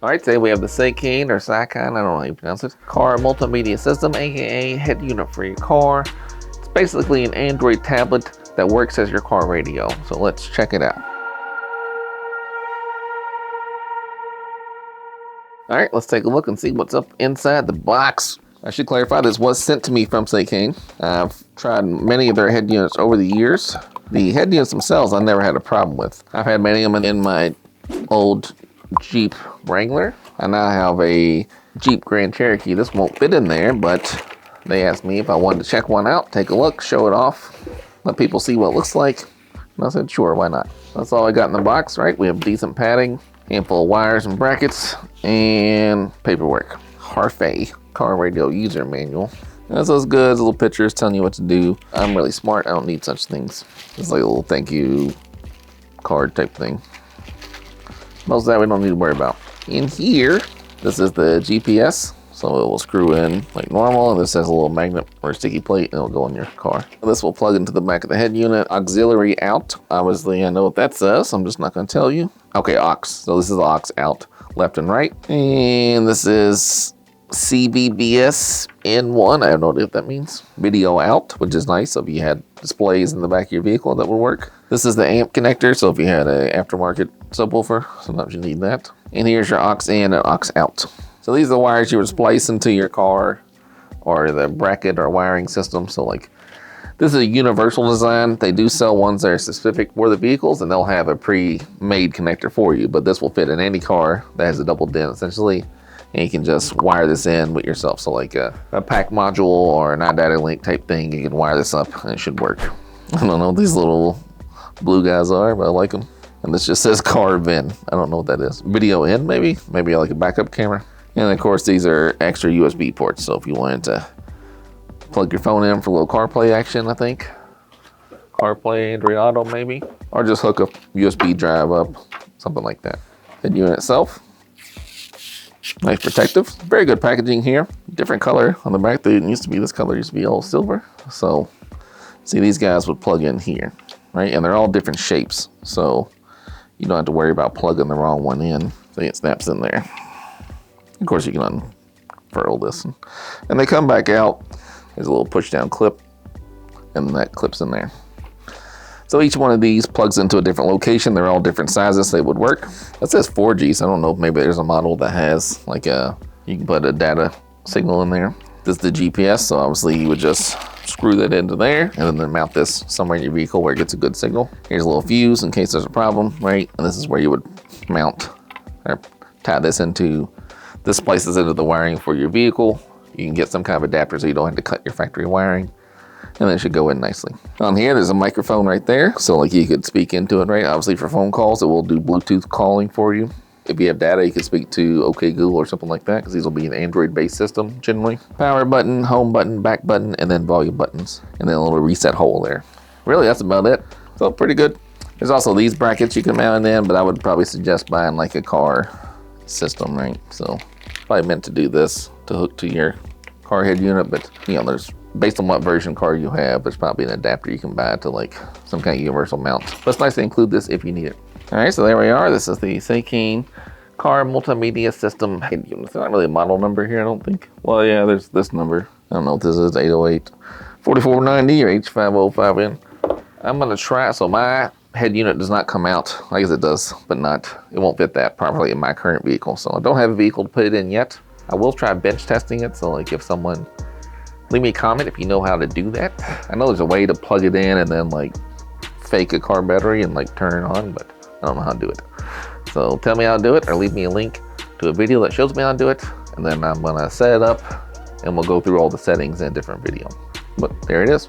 Alright, today we have the Seicane or Seicane, I don't know how you pronounce it, car multimedia system, aka head unit for your car. It's basically an Android tablet that works as your car radio. So let's check it out. Alright, let's take a look and see what's up inside the box. I should clarify, this was sent to me from Seicane. I've tried many of their head units over the years. The head units themselves I never had a problem with. I've had many of them in my old Jeep Wrangler. I now have a Jeep Grand Cherokee. This won't fit in there, but they asked me if I wanted to check one out, take a look, show it off, let people see what it looks like. And I said, sure, why not? That's all I got in the box, right? We have decent padding, handful of wires and brackets, and paperwork. Harfei car radio user manual. That's those good little pictures telling you what to do. I'm really smart. I don't need such things. It's like a little thank you card type thing. Most of that we don't need to worry about. In here, this is the GPS. So it will screw in like normal. And this has a little magnet or sticky plate and it'll go in your car. This will plug into the back of the head unit. Auxiliary out. Obviously, I know what that says. I'm just not going to tell you. Okay, aux. So this is aux out, left and right. And this is CVBS N1. I have no idea what that means. Video out, which is nice. So if you had displays in the back of your vehicle, that would work. This is the amp connector. So if you had an aftermarket subwoofer, sometimes you need that. And here's your aux in and aux out. So these are the wires you would splice into your car or the bracket or wiring system. So like this is a universal design. They do sell ones that are specific for the vehicles and they'll have a pre-made connector for you, but this will fit in any car that has a double DIN essentially. And you can just wire this in with yourself. So like a pack module or an iData link type thing, you can wire this up and it should work. I don't know what these little blue guys are, but I like them. And this just says car VIN. I don't know what that is. Video in maybe? Maybe like a backup camera. And of course these are extra USB ports. So if you wanted to plug your phone in for a little CarPlay action, I think. CarPlay, Android Auto maybe. Or just hook a USB drive up, something like that. The unit itself. Nice protective, very good packaging here. Different color on the back. They used to be this color, used to be all silver. So see, these guys would plug in here, right? And they're all different shapes. So you don't have to worry about plugging the wrong one in. So it snaps in there. Of course you can unfurl this. And they come back out. There's a little push down clip and that clips in there. So each one of these plugs into a different location. They're all different sizes. They would work. That says 4G, so I don't know if maybe there's a model that has like you can put a data signal in there. This is the GPS, so obviously you would just screw that into there and then mount this somewhere in your vehicle where it gets a good signal. Here's a little fuse in case there's a problem, right? And this is where you would mount or tie this into, this splices into the wiring for your vehicle. You can get some kind of adapter so you don't have to cut your factory wiring. And then it should go in nicely. On here, there's a microphone right there. So like you could speak into it, right? Obviously for phone calls, it will do Bluetooth calling for you. If you have data, you can speak to OK Google or something like that, because these will be an Android-based system generally. Power button, home button, back button, and then volume buttons. And then a little reset hole there. Really, that's about it. So pretty good. There's also these brackets you can mount in, but I would probably suggest buying like a car system, right? So probably meant to do this to hook to your car head unit, but you know, there's based on what version car you have, there's probably an adapter you can buy to like some kind of universal mount. But it's nice to include this if you need it. All right, so there we are. This is the Seicane car multimedia system head unit. There's not really a model number here, I don't think. Well, yeah, there's this number. I don't know if this is 808 4490 or H505N. I'm gonna try, so my head unit does not come out, I guess it does, but it won't fit that properly in my current vehicle. So I don't have a vehicle to put it in yet. I will try bench testing it, so like if someone, leave me a comment if you know how to do that. I know there's a way to plug it in and then like fake a car battery and like turn it on, but I don't know how to do it. So tell me how to do it or leave me a link to a video that shows me how to do it. And then I'm gonna set it up and we'll go through all the settings in a different video. But there it is.